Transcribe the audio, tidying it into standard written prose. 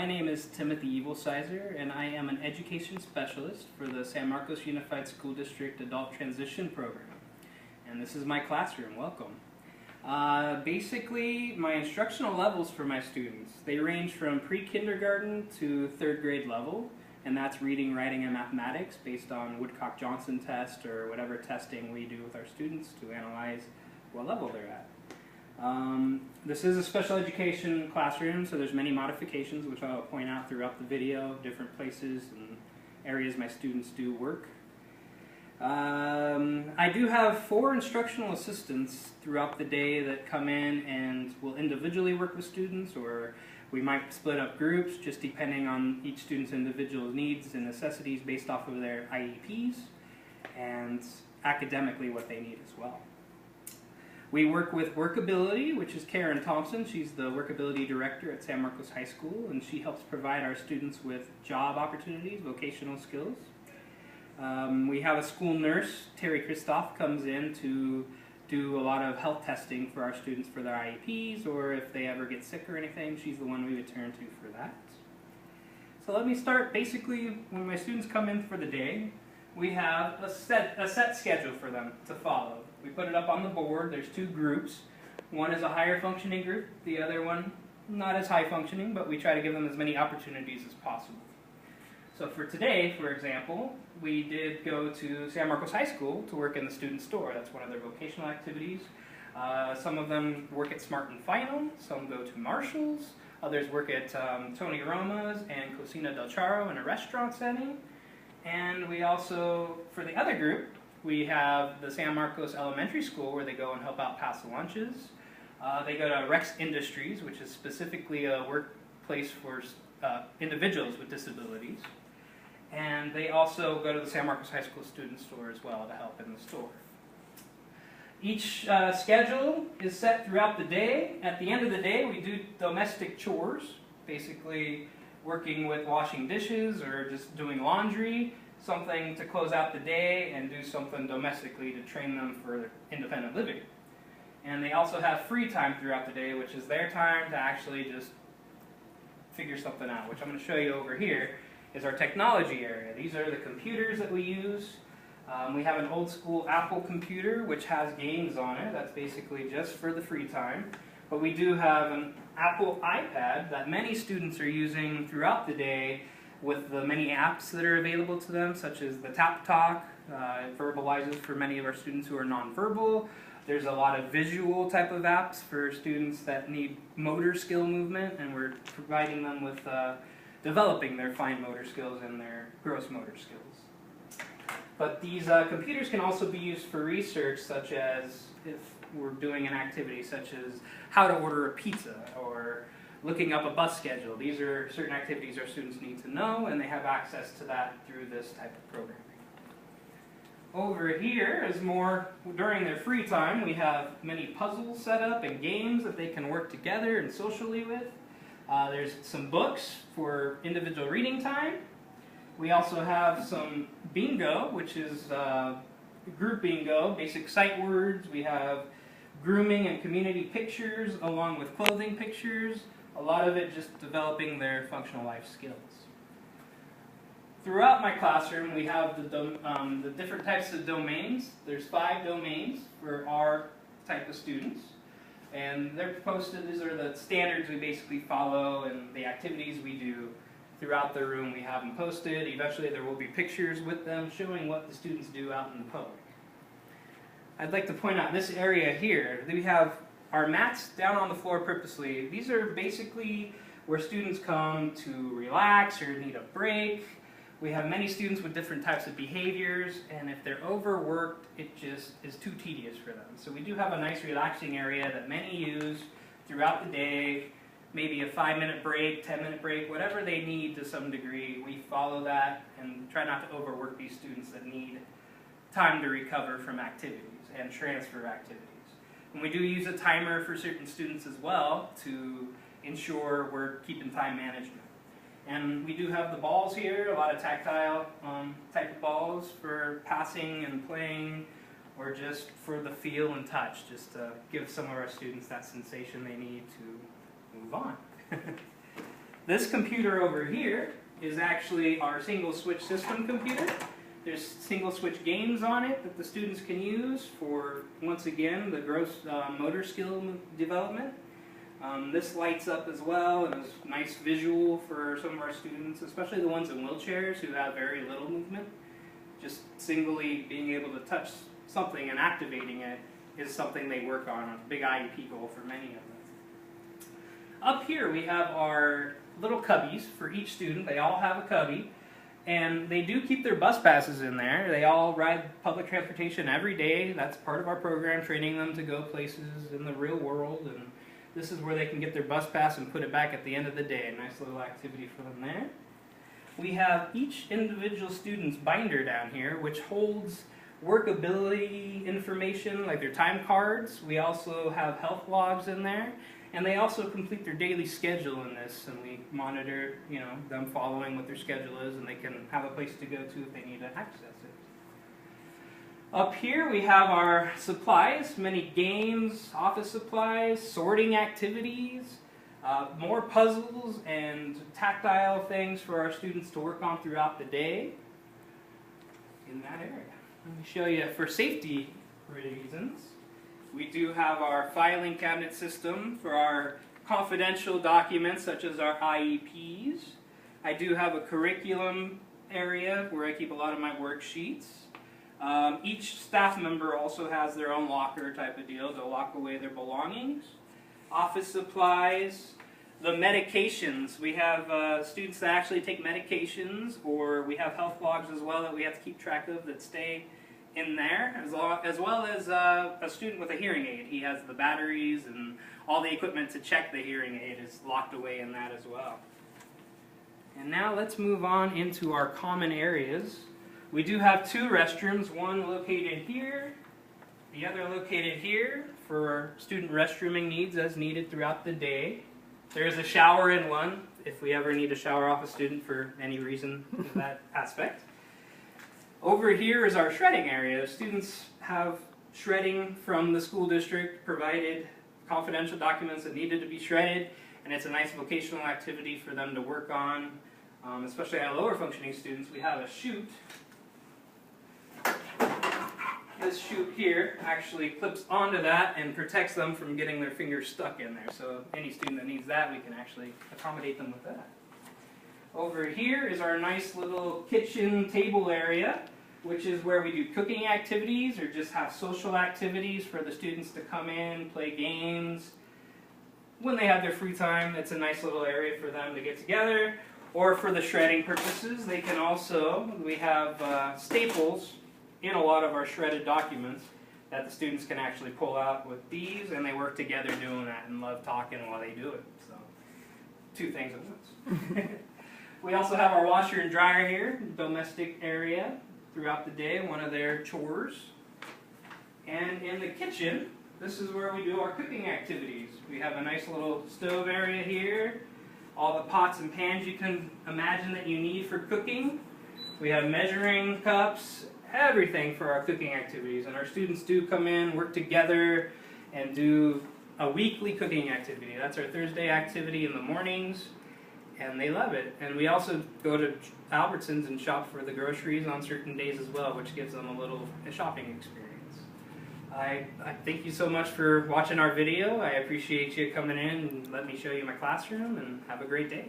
My name is Timothy Evilsizer, and I am an education specialist for the San Marcos Unified School District Adult Transition Program. And this is my classroom. Welcome. Basically, my instructional levels for my students, they range from pre-kindergarten to third grade level, and that's reading, writing, and mathematics based on Woodcock-Johnson test or whatever testing we do with our students to analyze what level they're at. This is a special education classroom, so there's many modifications which I'll point out throughout the video, different places and areas my students do work. I do have 4 instructional assistants throughout the day that come in and will individually work with students, or we might split up groups just depending on each student's individual needs and necessities based off of their IEPs and academically what they need as well. We work with Workability, which is Karen Thompson. She's the Workability Director at San Marcos High School, and she helps provide our students with job opportunities, vocational skills. We have a school nurse, Terry Christoph, comes in to do a lot of health testing for our students for their IEPs, or if they ever get sick or anything, she's the one we would turn to for that. So let me start. Basically, when my students come in for the day, we have a set schedule for them to follow. We put it up on the board. There's 2 groups. One is a higher functioning group, the other one not as high functioning, but we try to give them as many opportunities as possible. So for today, for example, we did go to San Marcos High School to work in the student store. That's one of their vocational activities. Some of them work at Smart and Final, some go to Marshall's, others work at Tony Roma's and Cocina del Charro in a restaurant setting. And we also, for the other group, we have the San Marcos Elementary School where they go and help out pass the lunches. They go to Rex Industries, which is specifically a workplace for individuals with disabilities. And they also go to the San Marcos High School student store as well to help in the store. Each schedule is set throughout the day. At the end of the day, we do domestic chores, basically working with washing dishes or just doing laundry, something to close out the day, and do something domestically to train them for independent living. And they also have free time throughout the day, which is their time to actually just figure something out, which I'm going to show you over here is our technology area. These are the computers that we use. We have an old school Apple computer which has games on it. That's basically just for the free time. But we do have an Apple iPad that many students are using throughout the day with the many apps that are available to them, such as the Tap Talk. It verbalizes for many of our students who are nonverbal. There's a lot of visual type of apps for students that need motor skill movement, and we're providing them with developing their fine motor skills and their gross motor skills. But these computers can also be used for research, such as if we're doing an activity such as how to order a pizza or looking up a bus schedule. These are certain activities our students need to know, and they have access to that through this type of programming. Over here is more, during their free time, we have many puzzles set up and games that they can work together and socially with. There's some books for individual reading time. We also have some bingo, which is group bingo, basic sight words. We have grooming and community pictures along with clothing pictures. A lot of it just developing their functional life skills. Throughout my classroom, we have the different types of domains. There's 5 domains for our type of students. And they're posted. These are the standards we basically follow and the activities we do throughout the room. We have them posted. Eventually there will be pictures with them showing what the students do out in the public. I'd like to point out this area here. We have our mats down on the floor purposely. These are basically where students come to relax or need a break. We have many students with different types of behaviors, and if they're overworked, it just is too tedious for them. So we do have a nice relaxing area that many use throughout the day, maybe a 5-minute break, 10-minute break, whatever they need to some degree. We follow that and try not to overwork these students that need time to recover from activities and transfer activities. And we do use a timer for certain students as well to ensure we're keeping time management. And we do have the balls here, a lot of tactile type of balls for passing and playing, or just for the feel and touch, just to give some of our students that sensation they need to move on. This computer over here is actually our single switch system computer. There's single switch games on it that the students can use for, once again, the gross motor skill development. This lights up as well and is a nice visual for some of our students, especially the ones in wheelchairs who have very little movement. Just singly being able to touch something and activating it is something they work on, a big IEP goal for many of them. Up here we have our little cubbies for each student. They all have a cubby, and they do keep their bus passes in there. They all ride public transportation every day. That's part of our program, training them to go places in the real world, and this is where they can get their bus pass and put it back at the end of the day. A nice little activity for them there. We have each individual student's binder down here, which holds workability information like their time cards. We also have health logs in there, and they also complete their daily schedule in this, and we monitor, them following what their schedule is, and they can have a place to go to if they need to access it. Up here we have our supplies, many games, office supplies, sorting activities, more puzzles and tactile things for our students to work on throughout the day in that area. Let me show you, for safety reasons, we do have our filing cabinet system for our confidential documents such as our IEPs. I do have a curriculum area where I keep a lot of my worksheets. Each staff member also has their own locker type of deal to lock away their belongings. Office supplies, the medications. We have students that actually take medications, or we have health logs as well that we have to keep track of that stay in there, as well as a student with a hearing aid. He has the batteries and all the equipment to check the hearing aid is locked away in that as well. And now let's move on into our common areas. We do have two restrooms, one located here, the other located here for student restrooming needs as needed throughout the day. There is a shower in one if we ever need to shower off a student for any reason in that aspect. Over here is our shredding area. Students have shredding from the school district, provided confidential documents that needed to be shredded, and it's a nice vocational activity for them to work on, especially our lower functioning students. We have a chute. This chute here actually clips onto that and protects them from getting their fingers stuck in there. So any student that needs that, we can actually accommodate them with that. Over here is our nice little kitchen table area, which is where we do cooking activities or just have social activities for the students to come in, play games. When they have their free time, it's a nice little area for them to get together. Or for the shredding purposes, they can also, we have staples in a lot of our shredded documents that the students can actually pull out with these, and they work together doing that and love talking while they do it. So, two things at once. We also have our washer and dryer here, domestic area throughout the day, one of their chores. And in the kitchen, this is where we do our cooking activities. We have a nice little stove area here, all the pots and pans you can imagine that you need for cooking. We have measuring cups, everything for our cooking activities. And our students do come in, work together, and do a weekly cooking activity. That's our Thursday activity in the mornings, and they love it. And we also go to Albertsons and shop for the groceries on certain days as well, which gives them a little shopping experience. I thank you so much for watching our video. I appreciate you coming in and letting me show you my classroom, and have a great day.